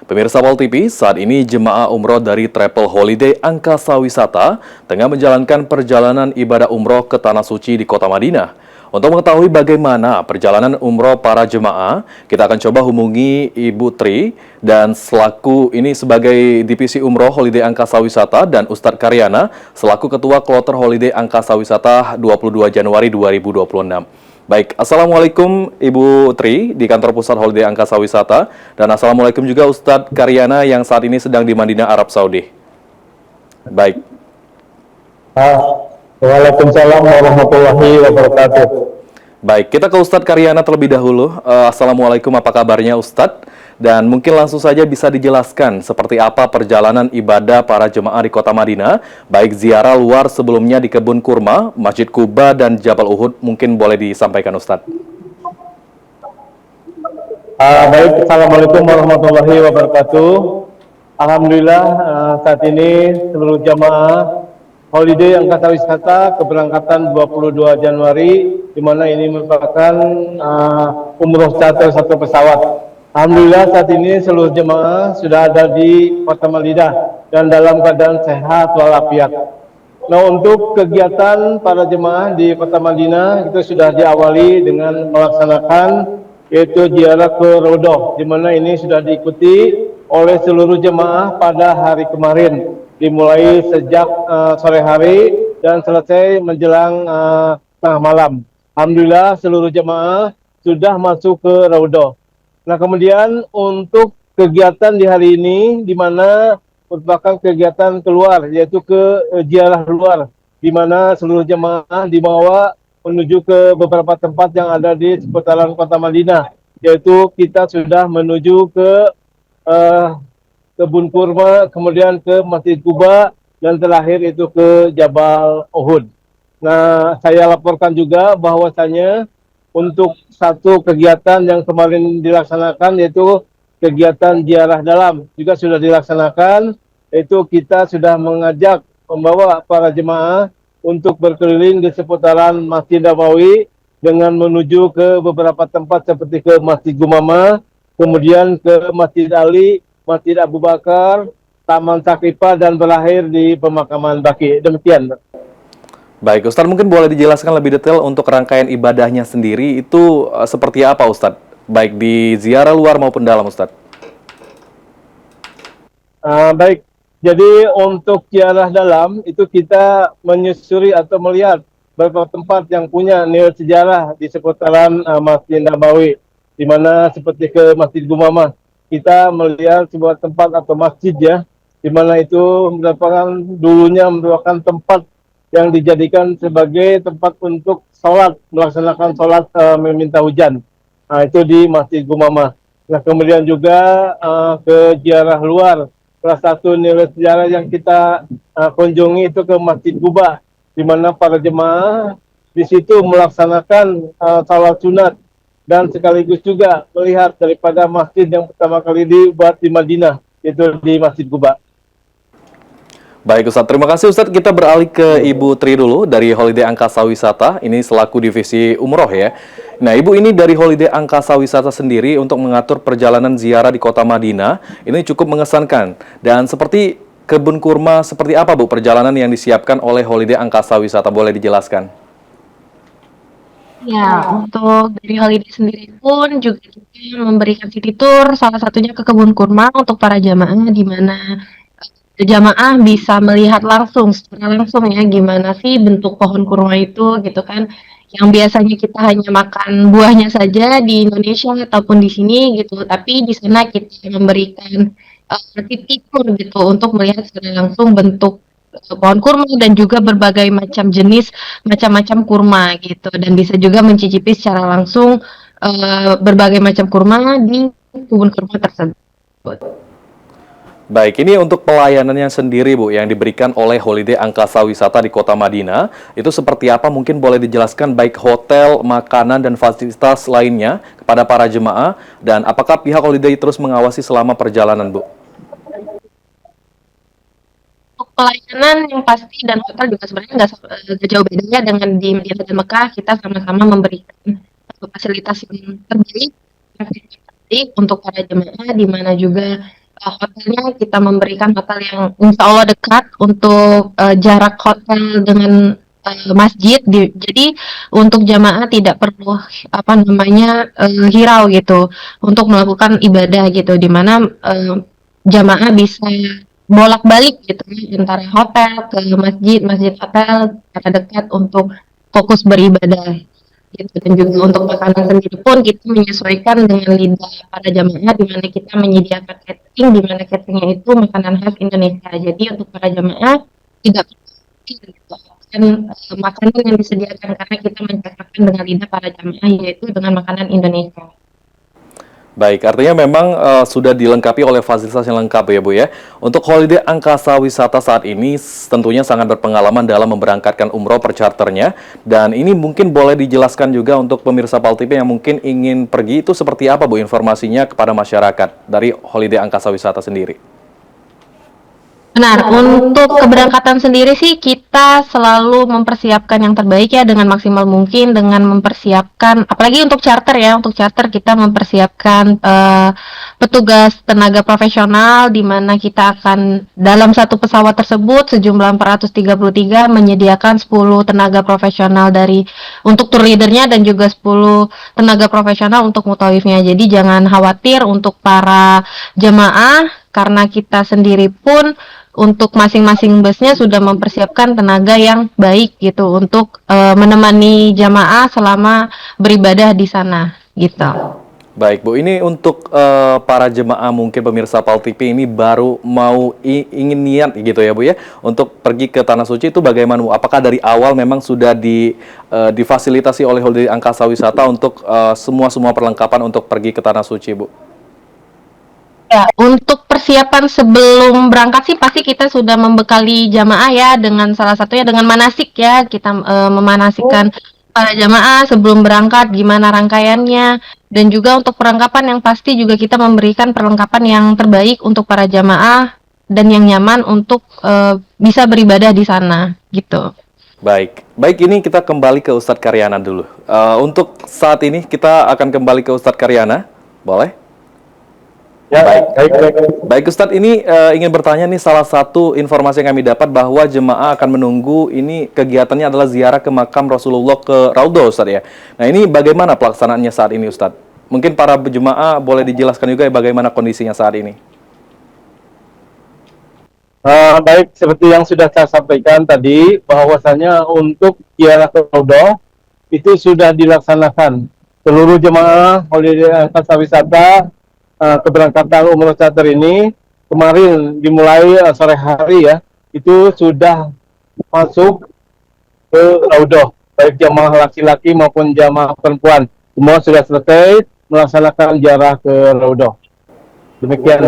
Pemirsa Pol TV, saat ini jemaah umroh dari Travel Holiday Angkasa Wisata tengah menjalankan perjalanan ibadah umroh ke Tanah Suci di Kota Madinah. Untuk mengetahui bagaimana perjalanan umroh para jemaah, kita akan coba hubungi Ibu Tri dan selaku ini sebagai Divisi Umroh Holiday Angkasa Wisata dan Ustadz Karyana selaku Ketua Kloter Holiday Angkasa Wisata 22 Januari 2026. Baik, Assalamualaikum Ibu Tri di kantor pusat Holiday Angkasa Wisata, dan Assalamualaikum juga Ustadz Karyana yang saat ini sedang di Madinah, Arab Saudi. Baik. Waalaikumsalam warahmatullahi wabarakatuh. Baik, kita ke Ustadz Karyana terlebih dahulu. Assalamualaikum, apa kabarnya Ustadz? Dan mungkin langsung saja bisa dijelaskan seperti apa perjalanan ibadah para jemaah di Kota Madinah, baik ziarah luar sebelumnya di Kebun Kurma, Masjid Kuba, dan Jabal Uhud. Mungkin boleh disampaikan Ustadz. Baik, Assalamualaikum warahmatullahi wabarakatuh. Alhamdulillah saat ini seluruh jamaah Holiday Angkasa Wisata keberangkatan 22 Januari, di mana ini merupakan umroh charter satu pesawat. Alhamdulillah saat ini seluruh jemaah sudah ada di Kota Madinah dan dalam keadaan sehat walafiat. Nah, untuk kegiatan para jemaah di Kota Madinah itu sudah diawali dengan melaksanakan yaitu ziarah ke Raudhah, di mana ini sudah diikuti oleh seluruh jemaah pada hari kemarin, dimulai sejak sore hari dan selesai menjelang tengah malam. Alhamdulillah seluruh jemaah sudah masuk ke Raudhah. Nah, kemudian untuk kegiatan di hari ini, di mana merupakan kegiatan keluar, yaitu ke ziarah luar, di mana seluruh jemaah dibawa menuju ke beberapa tempat yang ada di seputaran Kota Madinah, yaitu kita sudah menuju ke Kebun Kurma, kemudian ke Masjid Kuba, dan terakhir itu ke Jabal Uhud. Nah, saya laporkan juga bahwasanya untuk satu kegiatan yang kemarin dilaksanakan, yaitu kegiatan ziarah dalam, juga sudah dilaksanakan, yaitu kita sudah mengajak membawa para jemaah untuk berkeliling di seputaran Masjid Nabawi dengan menuju ke beberapa tempat seperti ke Masjid Gumama, kemudian ke Masjid Ali, Masjid Abu Bakar, Taman Saqifa, dan berakhir di pemakaman Baqi. Demikian. Baik, Ustadz, mungkin boleh dijelaskan lebih detail untuk rangkaian ibadahnya sendiri itu seperti apa Ustadz? Baik di ziarah luar maupun dalam Ustadz. Baik, jadi untuk ziarah dalam itu kita menyusuri atau melihat beberapa tempat yang punya nilai sejarah di seputaran Masjid Nabawi, di mana seperti ke Masjid Gumama, kita melihat sebuah tempat atau masjid ya, di mana itu dulunya merupakan tempat yang dijadikan sebagai tempat untuk sholat, melaksanakan sholat meminta hujan. Nah, itu di Masjid Gumama. Nah, kemudian juga ke ziarah luar. Salah satu nilai sejarah yang kita kunjungi itu ke Masjid Kuba, di mana para jemaah di situ melaksanakan sholat sunat dan sekaligus juga melihat daripada masjid yang pertama kali dibuat di Madinah, itu di Masjid Kuba. Baik Ustadz, terima kasih Ustadz. Kita beralih ke Ibu Tri dulu dari Holiday Angkasa Wisata, ini selaku divisi umroh ya. Nah Ibu, ini dari Holiday Angkasa Wisata sendiri untuk mengatur perjalanan ziarah di Kota Madinah, ini cukup mengesankan. Dan seperti Kebun Kurma, seperti apa Bu perjalanan yang disiapkan oleh Holiday Angkasa Wisata? Boleh dijelaskan? Ya, untuk dari Holiday sendiri pun juga kita memberikan city tour, salah satunya ke Kebun Kurma untuk para jamaah, di mana jamaah bisa melihat langsung, secara langsung ya, gimana sih bentuk pohon kurma itu gitu kan. Yang biasanya kita hanya makan buahnya saja di Indonesia ataupun di sini gitu, tapi di sana kita memberikan city tour gitu untuk melihat secara langsung bentuk pohon kurma dan juga berbagai macam jenis macam-macam kurma gitu, dan bisa juga mencicipi secara langsung berbagai macam kurma di kebun kurma tersebut. Baik, ini untuk pelayanannya sendiri Bu, yang diberikan oleh Holiday Angkasa Wisata di Kota Madinah, itu seperti apa? Mungkin boleh dijelaskan baik hotel, makanan, dan fasilitas lainnya kepada para jemaah, dan apakah pihak Holiday terus mengawasi selama perjalanan Bu? Untuk pelayanan yang pasti dan hotel juga sebenarnya nggak jauh bedanya dengan di Madinah dan Mekah. Kita sama-sama memberikan fasilitas yang terbaik untuk para jemaah, di mana juga hotelnya kita memberikan hotel yang insya Allah dekat untuk jarak hotel dengan masjid. Jadi untuk jamaah tidak perlu apa namanya hirau gitu untuk melakukan ibadah gitu, di mana jamaah bisa bolak-balik gitu ya, antara hotel ke masjid, masjid hotel karena dekat untuk fokus beribadah gitu. Dan juga untuk makanan sendiri pun kita menyesuaikan dengan lidah para jamaah, di mana kita menyediakan catering, di mana cateringnya itu makanan khas Indonesia. Jadi untuk para jamaah tidak perlu gitu, kan makanan yang disediakan karena kita mencocokkan dengan lidah para jamaah yaitu dengan makanan Indonesia. Baik, artinya memang sudah dilengkapi oleh fasilitas yang lengkap ya Bu ya. Untuk holiday angkasa wisata saat ini tentunya sangat berpengalaman dalam memberangkatkan umroh per charternya. Dan ini mungkin boleh dijelaskan juga untuk pemirsa PAL TV yang mungkin ingin pergi itu seperti apa Bu informasinya kepada masyarakat dari holiday angkasa wisata sendiri. Benar, untuk keberangkatan sendiri sih kita selalu mempersiapkan yang terbaik ya dengan maksimal mungkin dengan mempersiapkan, apalagi untuk charter ya, untuk charter kita mempersiapkan petugas tenaga profesional di mana kita akan dalam satu pesawat tersebut sejumlah 433 menyediakan 10 tenaga profesional dari untuk tour leadernya dan juga 10 tenaga profesional untuk mutawifnya. Jadi jangan khawatir untuk para jemaah karena kita sendiri pun untuk masing-masing busnya sudah mempersiapkan tenaga yang baik gitu untuk menemani jamaah selama beribadah di sana gitu. Baik Bu, ini untuk para jemaah mungkin pemirsa PAL TV ini baru mau ingin niat gitu ya Bu ya untuk pergi ke Tanah Suci itu bagaimana Bu? Apakah dari awal memang sudah difasilitasi oleh Holiday Angkasa Wisata untuk semua perlengkapan untuk pergi ke Tanah Suci Bu? Ya, untuk persiapan sebelum berangkat sih pasti kita sudah membekali jamaah ya dengan salah satunya dengan manasik ya. Kita memanasikan para jamaah sebelum berangkat gimana rangkaiannya, dan juga untuk perlengkapan yang pasti juga kita memberikan perlengkapan yang terbaik untuk para jamaah dan yang nyaman untuk bisa beribadah di sana gitu. Baik, ini kita kembali ke Ustadz Karyana dulu. Untuk saat ini kita akan kembali ke Ustadz Karyana, boleh? Ya, baik. Baik Ustadz, ini ingin bertanya nih, salah satu informasi yang kami dapat bahwa jemaah akan menunggu ini kegiatannya adalah ziarah ke makam Rasulullah ke Raudhah Ustadz ya. Nah ini bagaimana pelaksanaannya saat ini Ustadz? Mungkin para jemaah boleh dijelaskan juga ya bagaimana kondisinya saat ini? Baik, seperti yang sudah saya sampaikan tadi, bahwasanya untuk ziarah ke Raudhah itu sudah dilaksanakan. Seluruh jemaah holiday angkasa wisata keberangkatan umroh charter ini kemarin dimulai sore hari ya, itu sudah masuk ke Raudhah, baik jamaah laki-laki maupun jamaah perempuan, semua sudah selesai melaksanakan ziarah ke Raudhah. Demikian.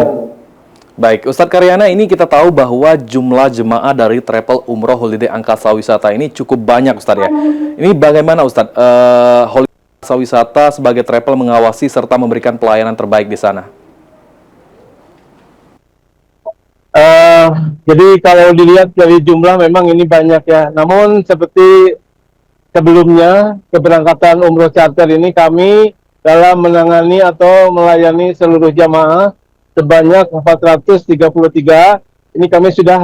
Baik, Ustadz Karyana, ini kita tahu bahwa jumlah jemaah dari travel umroh holiday angkasa wisata ini cukup banyak Ustadz ya. Ini bagaimana Ustadz holiday angkasa wisata sebagai travel mengawasi serta memberikan pelayanan terbaik di sana? Jadi kalau dilihat dari jumlah memang ini banyak ya. Namun seperti sebelumnya keberangkatan umroh charter ini kami dalam menangani atau melayani seluruh jamaah sebanyak 433. Ini kami sudah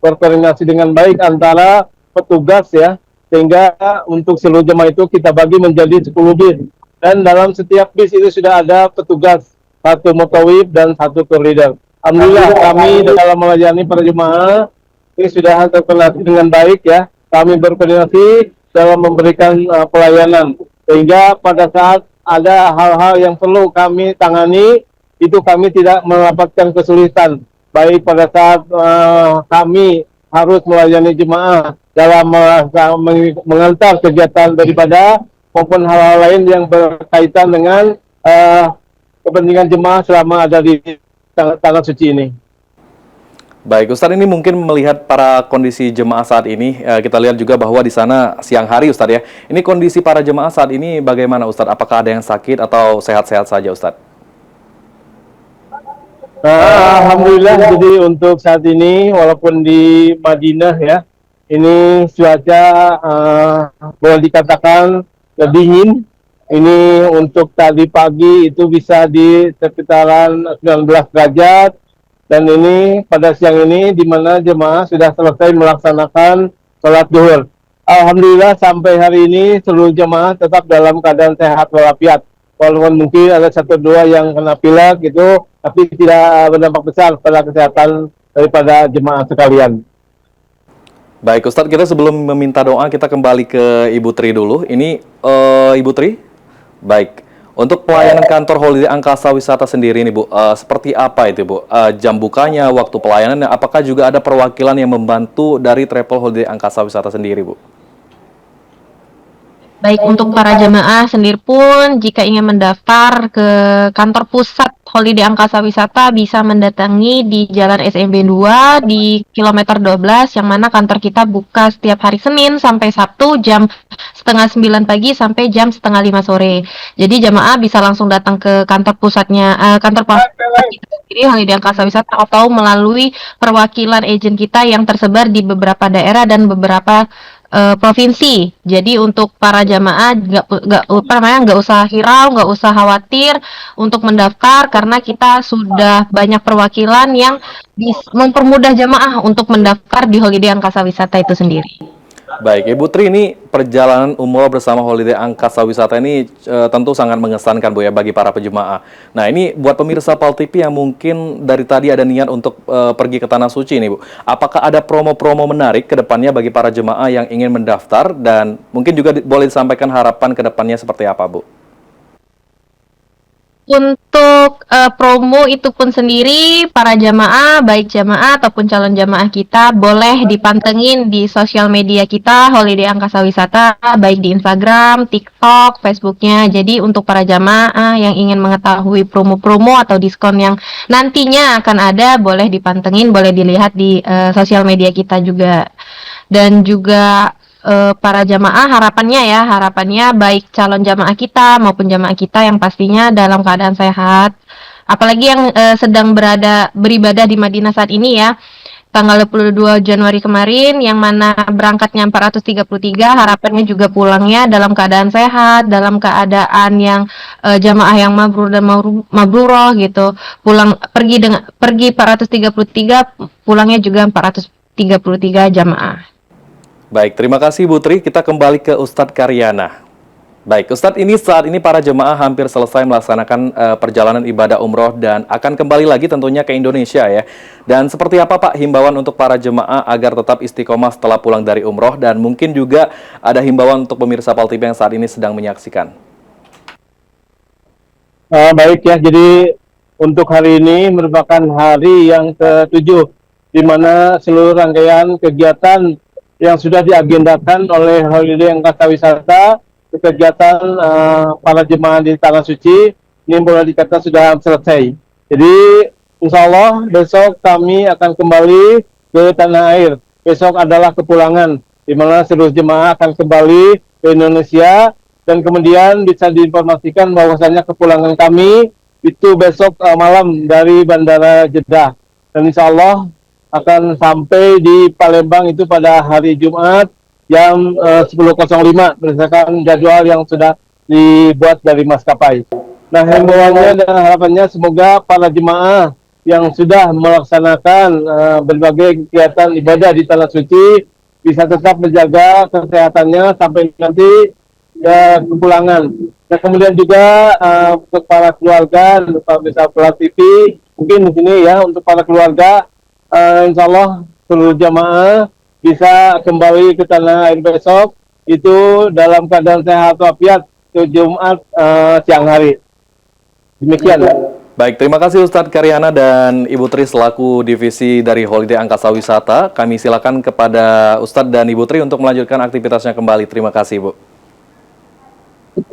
berkoordinasi dengan baik antara petugas ya, sehingga untuk seluruh jemaah itu kita bagi menjadi 10 bis. Dan dalam setiap bis itu sudah ada petugas, satu mutawif dan satu tour leader. Alhamdulillah kami dalam melayani para jemaah ini sudah terkoordinasi dengan baik ya. Kami berkoordinasi dalam memberikan pelayanan, sehingga pada saat ada hal-hal yang perlu kami tangani itu kami tidak mendapatkan kesulitan, baik pada saat kami harus melayani jemaah dalam mengantar kegiatan daripada maupun hal-hal lain yang berkaitan dengan kepentingan jemaah selama ada di tanah suci ini. Baik, Ustadz, ini mungkin melihat para kondisi jemaah saat ini, kita lihat juga bahwa di sana siang hari Ustadz ya. Ini kondisi para jemaah saat ini bagaimana Ustadz? Apakah ada yang sakit atau sehat-sehat saja Ustadz? Alhamdulillah, jadi untuk saat ini walaupun di Madinah ya, ini cuaca boleh dikatakan dingin, Ini untuk tadi pagi itu bisa di sekitaran 19 derajat, dan ini pada siang ini di mana jemaah sudah selesai melaksanakan sholat zuhur. Alhamdulillah sampai hari ini seluruh jemaah tetap dalam keadaan sehat walafiat. Walaupun mungkin ada satu dua yang kena pilek gitu, tapi tidak berdampak besar pada kesehatan daripada jemaah sekalian. Baik Ustadz, kita sebelum meminta doa kita kembali ke Ibu Tri dulu. Ini Ibu Tri, baik. Untuk pelayanan kantor Holiday Angkasa Wisata sendiri nih Bu, seperti apa itu Bu? Jam bukanya, waktu pelayanannya, apakah juga ada perwakilan yang membantu dari Travel Holiday Angkasa Wisata sendiri Bu? Baik untuk para jemaah sendiri pun, jika ingin mendaftar ke kantor pusat Holiday Angkasa Wisata bisa mendatangi di Jalan SMB 2 di kilometer 12, yang mana kantor kita buka setiap hari Senin sampai Sabtu jam setengah 9 pagi sampai jam setengah 5 sore. Jadi jemaah bisa langsung datang ke kantor pusatnya, kantor pusat kita sendiri Holiday Angkasa Wisata, atau melalui perwakilan agen kita yang tersebar di beberapa daerah dan beberapa provinsi. Jadi untuk para jamaah nggak usah hirau, nggak usah khawatir untuk mendaftar, karena kita sudah banyak perwakilan yang mempermudah jamaah untuk mendaftar di Holiday Angkasa Wisata itu sendiri. Baik, Ibu Tri, ini perjalanan umroh bersama Holiday Angkasa Wisata ini tentu sangat mengesankan Bu ya bagi para penjemaah. Nah, ini buat pemirsa PAL TV yang mungkin dari tadi ada niat untuk pergi ke Tanah Suci nih Bu. Apakah ada promo-promo menarik ke depannya bagi para jemaah yang ingin mendaftar, dan mungkin juga boleh disampaikan harapan ke depannya seperti apa Bu? Untuk promo itu pun sendiri, para jamaah, baik jamaah ataupun calon jamaah kita, boleh dipantengin di sosial media kita, Holiday Angkasa Wisata, baik di Instagram, TikTok, Facebooknya. Jadi untuk para jamaah yang ingin mengetahui promo-promo atau diskon yang nantinya akan ada, boleh dipantengin, boleh dilihat di sosial media kita juga. Dan juga para jamaah harapannya baik calon jamaah kita maupun jamaah kita yang pastinya dalam keadaan sehat. Apalagi yang sedang beribadah di Madinah saat ini ya, tanggal 22 Januari kemarin, yang mana berangkatnya 433, harapannya juga pulangnya dalam keadaan sehat, dalam keadaan yang jamaah yang mabrur dan mabruroh gitu. Pergi 433, pulangnya juga 433 jamaah. Baik, terima kasih Bu Tri. Kita kembali ke Ustadz Karyana. Baik, Ustadz, ini saat ini para jemaah hampir selesai melaksanakan perjalanan ibadah umroh dan akan kembali lagi tentunya ke Indonesia ya. Dan seperti apa Pak himbauan untuk para jemaah agar tetap istiqomah setelah pulang dari umroh, dan mungkin juga ada himbauan untuk pemirsa PAL TV yang saat ini sedang menyaksikan? Baik ya, jadi untuk hari ini merupakan hari yang ke-7 di mana seluruh rangkaian kegiatan yang sudah diagendakan oleh Holiday Angkasa Wisata, kegiatan para jemaah di Tanah Suci ini boleh dikatakan sudah selesai. Jadi insya Allah besok kami akan kembali ke tanah air. Besok adalah kepulangan, di mana seluruh jemaah akan kembali ke Indonesia, dan kemudian bisa diinformasikan bahwasannya kepulangan kami itu besok malam dari Bandara Jeddah, dan insya Allah akan sampai di Palembang itu pada hari Jumat jam 10.05 berdasarkan jadwal yang sudah dibuat dari maskapai. Nah, himbauannya dan harapannya semoga para jemaah yang sudah melaksanakan berbagai kegiatan ibadah di Tanah Suci bisa tetap menjaga kesehatannya sampai nanti kepulangan. Dan kemudian juga untuk para keluarga, untuk para PAL TV, mungkin di sini ya untuk para keluarga, insya Allah seluruh jamaah bisa kembali ke tanah air besok itu dalam keadaan sehat walafiat ke Jumat siang hari. Demikian. Baik, terima kasih Ustadz Karyana dan Ibu Tri selaku divisi dari Holiday Angkasa Wisata. Kami silakan kepada Ustadz dan Ibu Tri untuk melanjutkan aktivitasnya kembali. Terima kasih Bu.